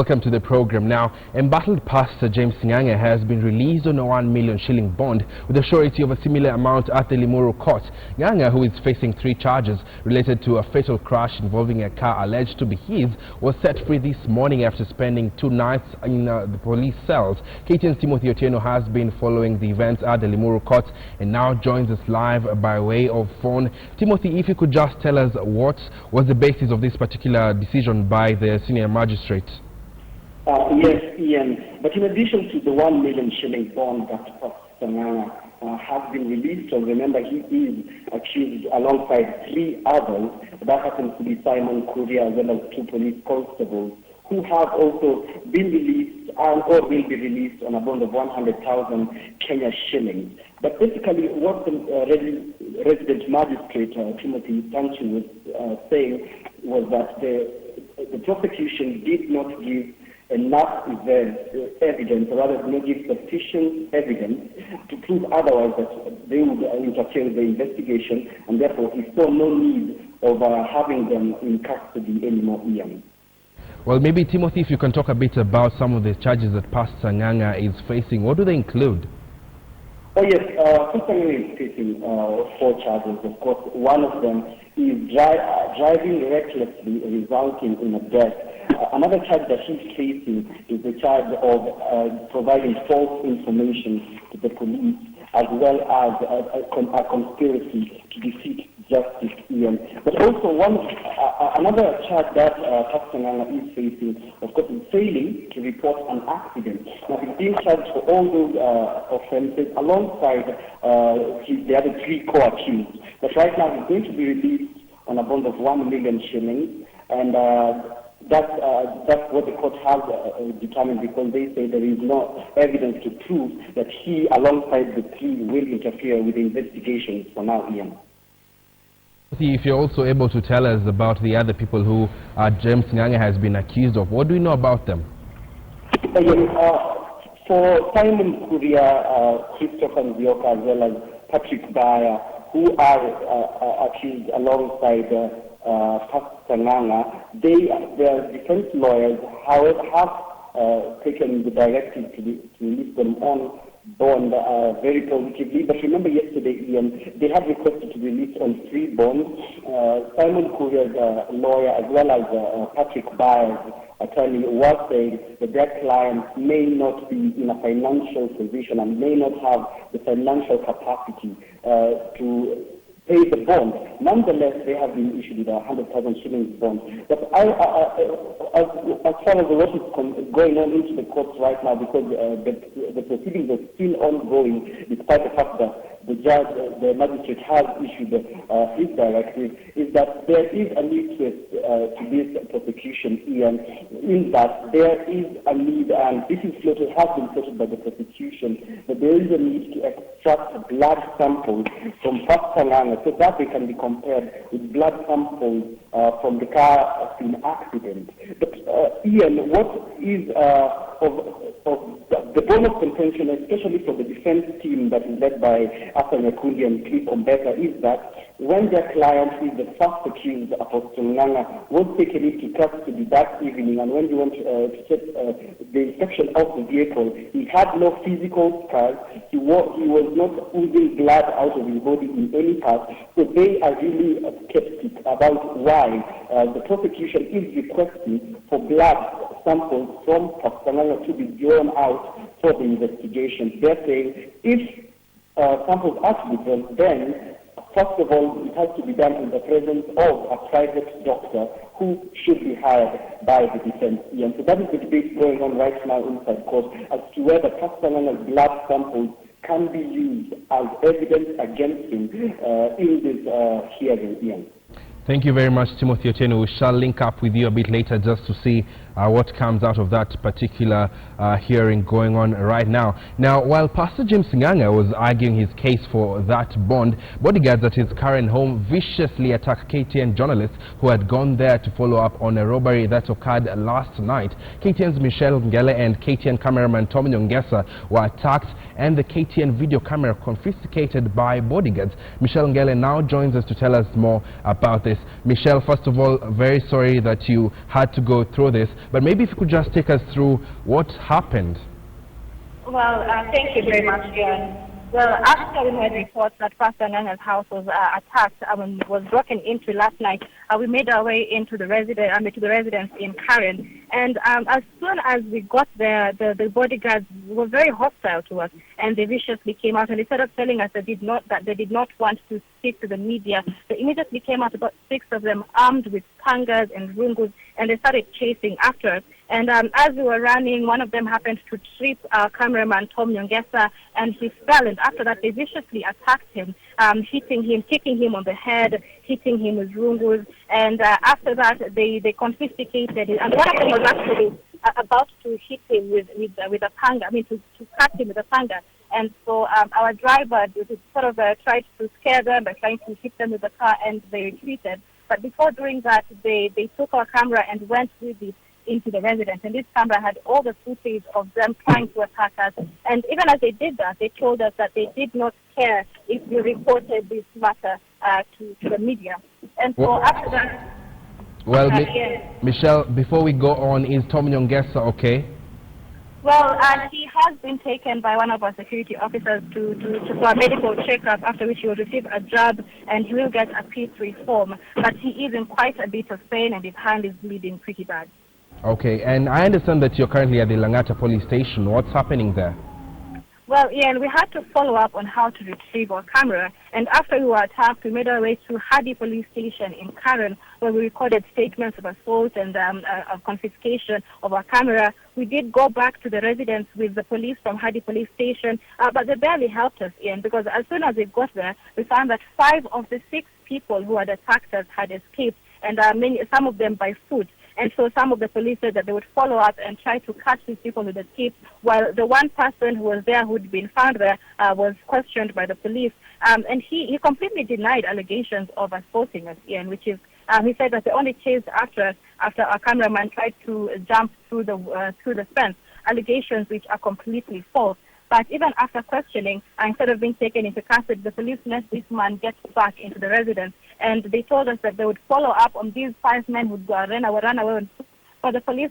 Welcome to the program. Now, embattled pastor James Nganga has been released on a 1 million shilling bond with a surety of a similar amount at the Limuru court. Nganga, who is facing 3 charges related to a fatal crash involving a car alleged to be his, was set free this morning after spending 2 nights in the police cells. KTN's Timothy Otieno has been following the events at the Limuru court and now joins us live by way of phone. Timothy, if you could just tell us what was the basis of this particular decision by the senior magistrate. Yes, Ian. But in addition to the 1 million shilling bond that Pastor Nganga has been released, so remember he is accused alongside 3 others. That happens to be Simon Kuria as well as 2 police constables who have also been released or will be released on a bond of 100,000 Kenya shillings. But basically what the resident magistrate Timothy Tanchi was saying was that the prosecution did not give enough evidence, or rather did not give sufficient evidence to prove otherwise that they would interfere with the investigation, and therefore he saw no need of having them in custody anymore, Ian. Well, maybe Timothy, if you can talk a bit about some of the charges that Pastor Nganga is facing. What do they include? Oh yes, Pastor Nganga is facing 4 charges. Of course, one of them is driving recklessly resulting in a death. Another charge that he's facing is the charge of providing false information to the police, as well as a conspiracy to defeat justice, Ian. But also another charge that Pastor Nganga is facing, of course, is failing to report an accident. Now, he's being charged for all those offences alongside the other 3 co-accused. But right now, he's going to be released on a bond of 1 million shillings, and that's what the court has determined, because they say there is no evidence to prove that he, alongside the 3, will interfere with the investigations for now, Ian. If you're also able to tell us about the other people who James Nganga has been accused of, what do we know about them? For Simon Kuria, Christopher Nzioka, as well as Patrick Bayer, who are accused alongside Pastor Nganga, their defense lawyers, however, have taken the directive to release them on bond very positively. But remember yesterday, Ian, they had requested to release on 3 bonds. Simon Kuria's lawyer, as well as Patrick Bayer's attorney, was saying that their clients may not be in a financial position and may not have the financial capacity to pay the bond. Nonetheless, they have been issued with a 100,000 shillings bond. But as far as what is going on into the courts right now, because the proceedings are still ongoing, despite the fact that the judge, the magistrate, has issued his directive, is that there is a need to this prosecution, Ian, in that there is a need, and this is has been floated by the prosecution, that there is a need to extract blood samples from Pastor Nganga so that they can be compared with blood samples from the car scene accident. But Ian, what is the bone of contention, especially for the defense team that is led by Arthur Nyakundi and Cliff Ombeka, is that when their client, is the first accused, Apostle Nganga, was taken into custody that evening, and when he went to check the inspection of the vehicle, he had no physical scars. He was not oozing blood out of his body in any part. So they are really skeptic about why the prosecution is requesting for blood samples from Pastor Nganga to be drawn out for the investigation. They're saying if samples are to be drawn, then first of all, it has to be done in the presence of a private doctor who should be hired by the defense. And so that is the debate going on right now inside court as to whether Pastor Nganga's blood samples can be used as evidence against him in this hearing, Ian. Thank you very much, Timothy Otieno. We shall link up with you a bit later just to see what comes out of that particular hearing going on right now. Now, while Pastor James Nganga was arguing his case for that bond, bodyguards at his current home viciously attacked KTN journalists who had gone there to follow up on a robbery that occurred last night. KTN's Michelle Ngele and KTN cameraman Tom Nyongesa were attacked and the KTN video camera confiscated by bodyguards. Michelle Ngele now joins us to tell us more about this. Michelle, first of all, very sorry that you had to go through this, but maybe if you could just take us through what happened. Well, thank you very much, Ian. Well, after we heard reports that Pastor Nganga's house was attacked, was broken into last night, we made our way into the residence in Karen. And as soon as we got there, the bodyguards were very hostile to us, and they viciously came out. And instead of telling us that they did not want to speak to the media, they immediately came out, about 6 of them, armed with pangas and rungus, and they started chasing after us. And as we were running, one of them happened to trip our cameraman, Tom Nyongesa, and he fell. And after that, they viciously attacked him, hitting him, kicking him on the head, hitting him with rungus. And after that, they confiscated it. And one of them was actually about to hit him with a panga, to cut him with a panga. And so our driver sort of tried to scare them by trying to hit them with the car, and they retreated. But before doing that, they took our camera and went with it into the residence, and this camera had all the footage of them trying to attack us. And even as they did that, they told us that they did not care if we reported this matter to the media. And so after that... Well, Michelle, before we go on, is Tom Nyongesa okay? Well, he has been taken by one of our security officers for a medical checkup, after which he will receive a jab and he will get a P3 form. But he is in quite a bit of pain and his hand is bleeding pretty bad. Okay, and I understand that you're currently at the Langata police station. What's happening there? Well, Ian, we had to follow up on how to retrieve our camera, and after we were attacked, we made our way to Hadi police station in Karen, where we recorded statements of assault and of confiscation of our camera. We did go back to the residence with the police from Hadi police station, but they barely helped us, Ian, because as soon as we got there, we found that 5 of the 6 people who had attacked us had escaped, and some of them by foot. And so some of the police said that they would follow up and try to catch these people who escaped, while the one person who was there, who'd been found there, was questioned by the police. And he completely denied allegations of assaulting us, Ian, which is, he said that they only chased after us after our cameraman tried to jump through the fence, allegations which are completely false. But even after questioning, instead of being taken into custody, the police let this man get back into the residence. And they told us that they would follow up on these 5 men who ran away. But the police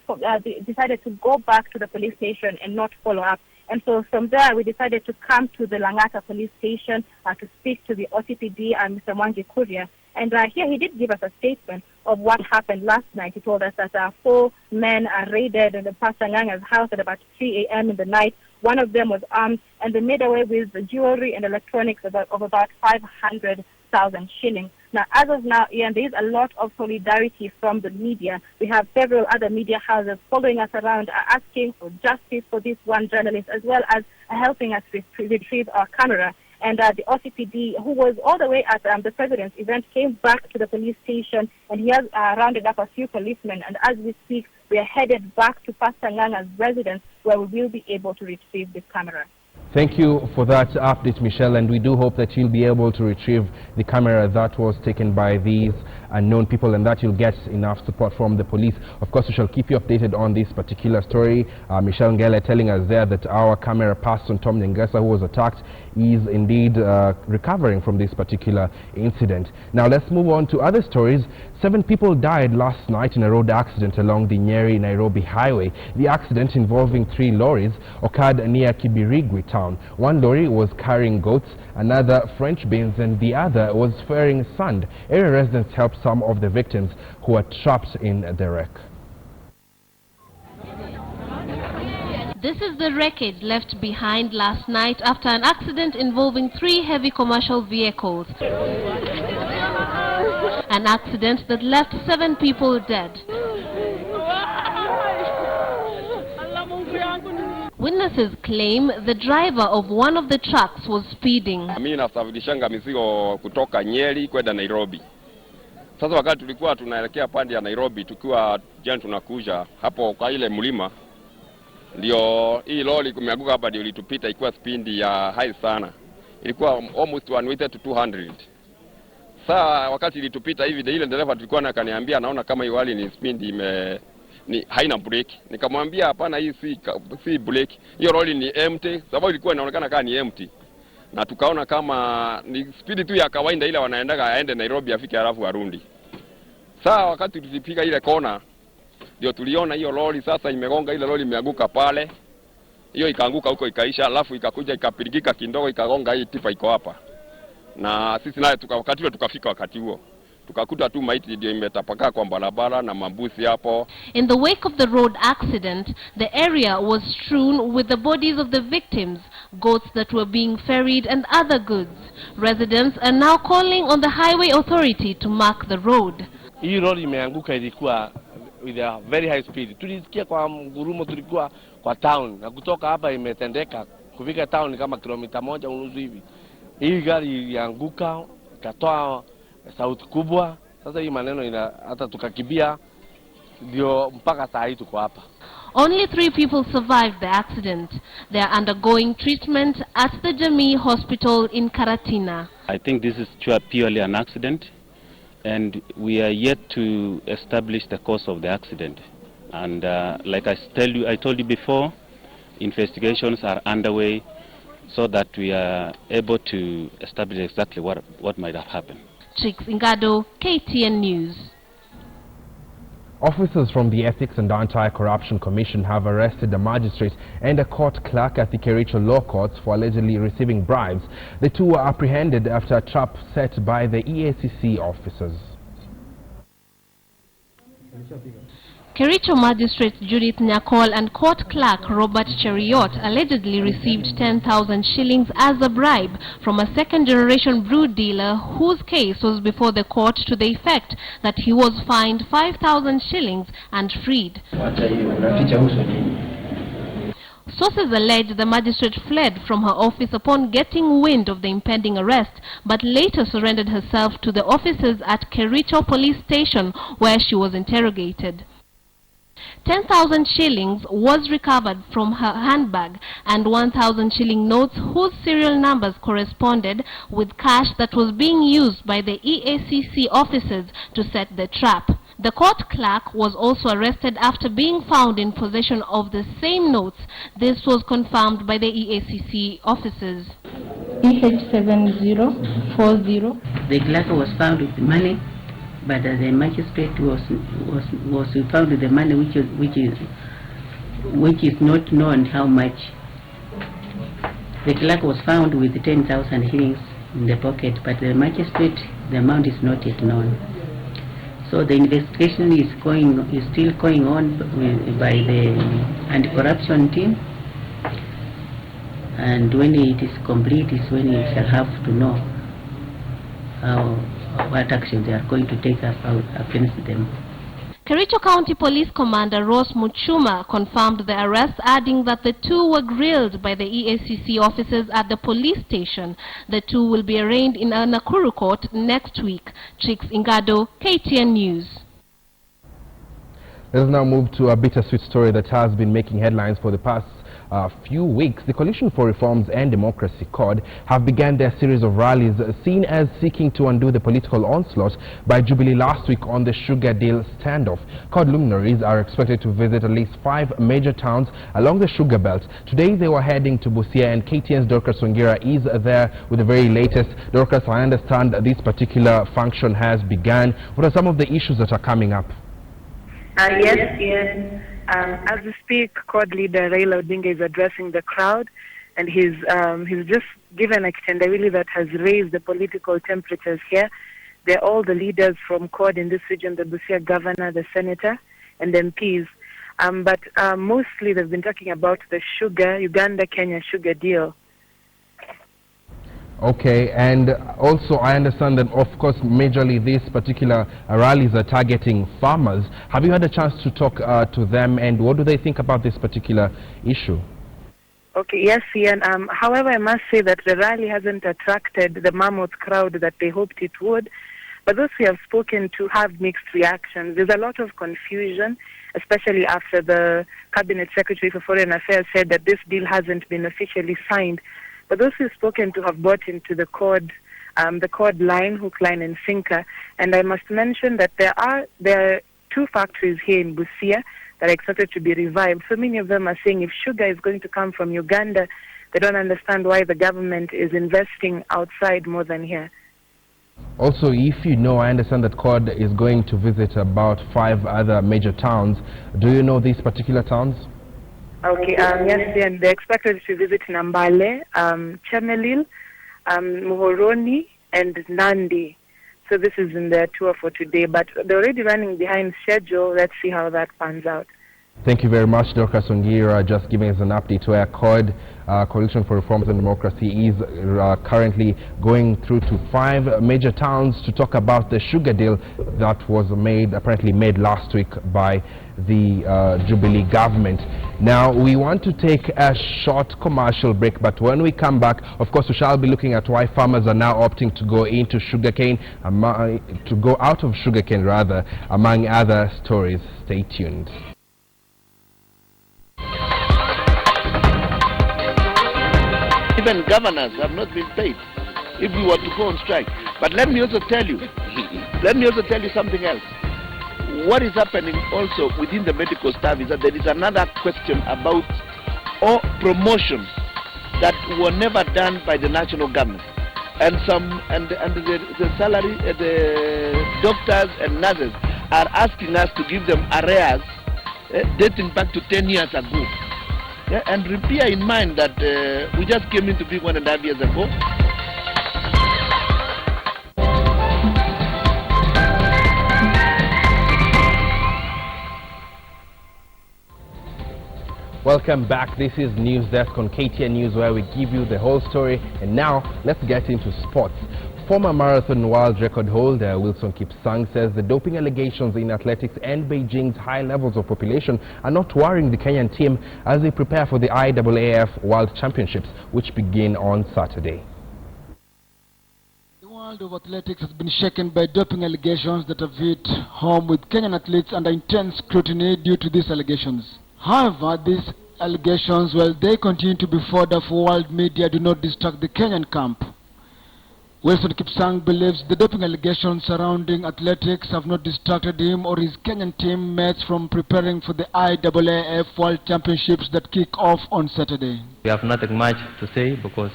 decided to go back to the police station and not follow up. And so from there, we decided to come to the Langata police station to speak to the OCPD and Mr. Mwangi Kuria. And here he did give us a statement of what happened last night. He told us that 4 men raided in the Pastor Nganga's house at about 3 a.m. in the night. One of them was armed, and they made away with jewelry and electronics of about 500,000 shillings. Now, as of now, Ian, there is a lot of solidarity from the media. We have several other media houses following us around, asking for justice for this one journalist, as well as helping us retrieve our camera. And the OCPD, who was all the way at the president's event, came back to the police station, and he has rounded up a few policemen. And as we speak, we are headed back to Pastor Nganga's residence, where we will be able to retrieve this camera. Thank you for that update, Michelle, and we do hope that you'll be able to retrieve the camera that was taken by these unknown people, and that you'll get enough support from the police. Of course, we shall keep you updated on this particular story. Michelle Ngele telling us there that our camera person, Tom Nyongesa, who was attacked, is indeed recovering from this particular incident. Now, let's move on to other stories. 7 people died last night in a road accident along the Nyeri-Nairobi highway. The accident, involving 3 lorries, occurred near Kibirigwi town. One lorry was carrying goats, another French beans, and the other was ferrying sand. Area residents helped some of the victims who were trapped in the wreck. This is the wreckage left behind last night after an accident involving 3 heavy commercial vehicles. An accident that left 7 people dead. Witnesses claim the driver of one of the trucks was speeding. Mimi nasafirishanga mizigo kutoka Nyeri kwenda Nairobi. Sasa wakati tulikuwa tunaelekea pande ya Nairobi, tukiwa jana tunakuja hapo kwa ile mlima, ndio hii lori kumeanguka hapa, ndio ilitupita, ilikuwa spidi ya high sana. Ilikuwa almost 180 to 200. Sasa wakati ilitupita hivi, ile dereva tulikuwa na kaniambia naona kama hiyo hali ni spidi ni haina brake. Nikamwambia hapana, hii si brake. Hiyo lori ni empty, sababu ilikuwa inaonekana kama ni empty. Na tukaona kama ni speed tu ya kawaida ile wanaendaga aende Nairobi afike halafu arundi. Saa wakati tulipiga ile kona, ndio tuliona hiyo lori sasa imegonga, ile lori imeanguka pale. Hiyo ikaanguka huko ikaisha, alafu ikakuja ikapirigika kidogo ikagonga hii tipa iko hapa. Na sisi naye wakati ule tukafika wakati huo. Tukakuta tu maiti ndio imetapakaa kwa barabara na mabusi hapo. In the wake of the road accident, the area was strewn with the bodies of the victims, goats that were being ferried and other goods. Residents are now calling on the highway authority to mark the road. Hii lori imeanguka ilikuwa with a very high speed. Tulisikia kwa mgurumo, tulikuwa kwa town na kutoka hapa imetendeka kufika town kama kilomita 1.5 hivi. Hii gari ilianguka ikatoa sauti kubwa. Sasa hii maneno hata tukakibia ndio mpaka saa hii tuko hapa. Only 3 people survived the accident. They are undergoing treatment at the Jamii Hospital in Karatina. I think this is purely an accident, and we are yet to establish the cause of the accident. And like I told you before, investigations are underway so that we are able to establish exactly what might have happened. Nganga, KTN News. Officers from the Ethics and Anti-Corruption Commission have arrested a magistrate and a court clerk at the Kericho Law Courts for allegedly receiving bribes. The two were apprehended after a trap set by the EACC officers. Kericho Magistrate Judith Nyakol and Court Clerk Robert Cheriot allegedly received 10,000 shillings as a bribe from a second-generation brew dealer whose case was before the court to the effect that he was fined 5,000 shillings and freed. Sources allege the magistrate fled from her office upon getting wind of the impending arrest, but later surrendered herself to the officers at Kericho Police Station, where she was interrogated. 10,000 shillings was recovered from her handbag and 1,000 shilling notes whose serial numbers corresponded with cash that was being used by the EACC officers to set the trap. The court clerk was also arrested after being found in possession of the same notes. This was confirmed by the EACC officers. EH7040. The clerk was found with money, but the magistrate was found with the money which is not known how much. The clerk was found with 10,000 shillings in the pocket, but the magistrate, the amount is not yet known. So the investigation is still going on by the anti-corruption team, and when it is complete is when we shall have to know what action they are going to take against them. Kericho County Police Commander Rose Muchuma confirmed the arrest, adding that the two were grilled by the EACC officers at the police station. The two will be arraigned in a Nakuru court next week. Nganga, KTN News. Let us now move to a bittersweet story that has been making headlines for the past few weeks. The Coalition for Reforms and Democracy, CORD, have begun their series of rallies seen as seeking to undo the political onslaught by Jubilee last week on the sugar deal standoff. CORD luminaries are expected to visit at least 5 major towns along the sugar belt. Today they were heading to Busia, and KTN's Dorcas Wangira is there with the very latest. Dorcas, I understand this particular function has begun. What are some of the issues that are coming up? Yes. As we speak, CORD leader Raila Odinga is addressing the crowd, and he's just given a kitendawili that has raised the political temperatures here. They're all the leaders from CORD in this region, the Busia governor, the senator, and MPs. But mostly they've been talking about the Uganda-Kenya sugar deal. Okay, and also I understand that, of course, majorly these particular rallies are targeting farmers. Have you had a chance to talk to them, and what do they think about this particular issue? Okay, yes, Ian. However, I must say that the rally hasn't attracted the mammoth crowd that they hoped it would. But those we have spoken to have mixed reactions. There's a lot of confusion, especially after the Cabinet Secretary for Foreign Affairs said that this deal hasn't been officially signed. But those we've spoken to have bought into the CORD line, hook, line, and sinker. And I must mention that there are 2 factories here in Busia that are expected to be revived. So many of them are saying if sugar is going to come from Uganda, they don't understand why the government is investing outside more than here. Also, if you know, I understand that CORD is going to visit about 5 other major towns. Do you know these particular towns? Okay, yes, they're expected to visit Nambale, Chemelil, Muhoroni, and Nandi. So this is in their tour for today, but they're already running behind schedule. Let's see how that pans out. Thank you very much, Dr. Songira, just giving us an update where CORD, Coalition for Reforms and Democracy, is currently going through to 5 major towns to talk about the sugar deal that was apparently made last week by the Jubilee government. Now, we want to take a short commercial break, but when we come back, of course, we shall be looking at why farmers are now opting to go into sugarcane, to go out of sugarcane rather, among other stories. Stay tuned. Even governors have not been paid if we were to go on strike. But let me also tell you, something else. What is happening also within the medical staff is that there is another question about all promotions that were never done by the national government. And the salary, the doctors and nurses are asking us to give them arrears dating back to 10 years ago. Yeah, and bear in mind that we just came into being 1.5 years ago. Welcome back. This is Newsdesk on KTN News, where we give you the whole story. And now, let's get into sports. Former marathon world record holder Wilson Kipsang says the doping allegations in athletics and Beijing's high levels of population are not worrying the Kenyan team as they prepare for the IAAF World Championships, which begin on Saturday. The world of athletics has been shaken by doping allegations that have hit home, with Kenyan athletes under intense scrutiny due to these allegations. However, these allegations, while they continue to be fodder for world media, do not distract the Kenyan camp. Wilson Kipsang believes the doping allegations surrounding athletics have not distracted him or his Kenyan teammates from preparing for the IAAF World Championships that kick off on Saturday. We have nothing much to say because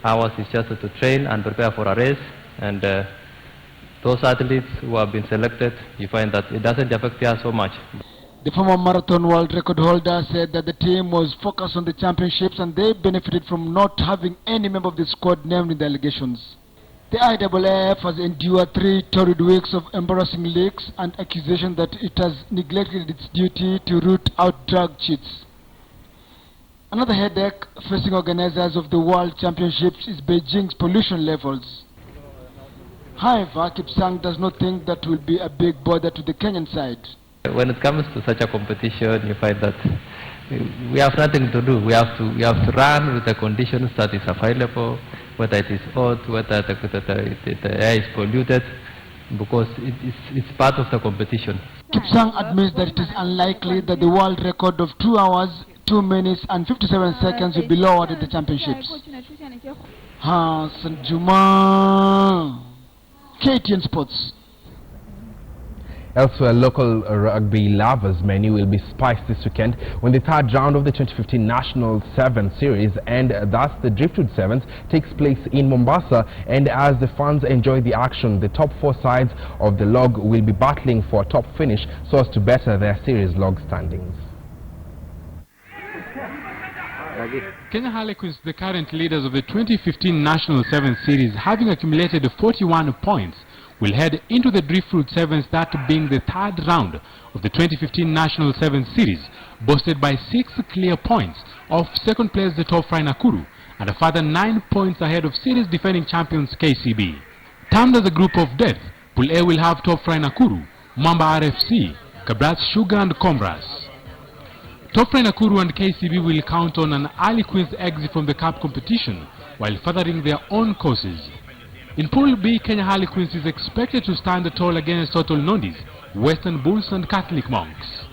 ours is just to train and prepare for a race, and those athletes who have been selected, you find that it doesn't affect us so much. The former marathon world record holder said that the team was focused on the championships and they benefited from not having any member of the squad named in the allegations. The IAAF has endured 3 torrid weeks of embarrassing leaks and accusations that it has neglected its duty to root out drug cheats. Another headache facing organizers of the World Championships is Beijing's pollution levels. However, Kipsang does not think that will be a big bother to the Kenyan side. When it comes to such a competition, you find that we have nothing to do. We have to run with the conditions that is available, whether it is hot, whether the air is polluted, because it's part of the competition. Kipsang admits that it is unlikely that the world record of 2 hours, 2 minutes and 57 seconds will be lowered at the championships. Hassan Juma, KTN Sports. Elsewhere, local rugby lovers' menu will be spiced this weekend when the 3rd round of the 2015 National Sevens Series, and thus the Driftwood Sevens, takes place in Mombasa. And as the fans enjoy the action, the top 4 sides of the log will be battling for a top finish so as to better their series log standings. Kenya Harlequins, the current leaders of the 2015 National Sevens Series, having accumulated 41 points, will head into the Driftwood Sevens, that being the 3rd round of the 2015 National Sevens Series, boasted by 6 clear points of 2nd place the top fry Nakuru, and a further 9 points ahead of series defending champions KCB. Termed as a group of death, Pool A will have top fry Nakuru, Mamba RFC, Kabras Sugar and Combras. Top fry Nakuru and KCB will count on an early Queen's exit from the cup competition while furthering their own courses. In Pool B, Kenya Harlequins is expected to stand tall against Total Nondis, Western Bulls and Catholic Monks.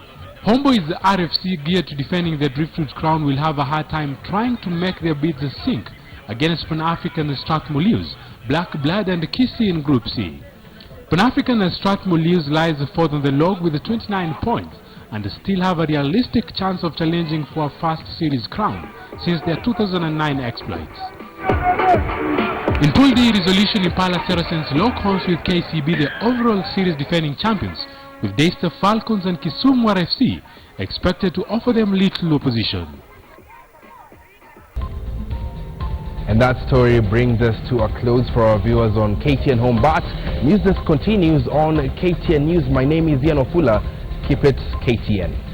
Homeboys RFC, geared to defending their Driftwood crown, will have a hard time trying to make their bids sink against Pan-African Strathmore Lews, Black Blood and Kisii in Group C. Pan-African and Strathmore Lews lies 4th on the log with 29 points and still have a realistic chance of challenging for a first series crown since their 2009 exploits. In Pool D, Resolution Impala Saracens lock horns with KCB, the overall series defending champions, with Daystar Falcons and Kisumu RFC expected to offer them little opposition. And that story brings us to a close for our viewers on KTN Home. But Newsdesk continues on KTN News. My name is Ian Ofula. Keep it KTN.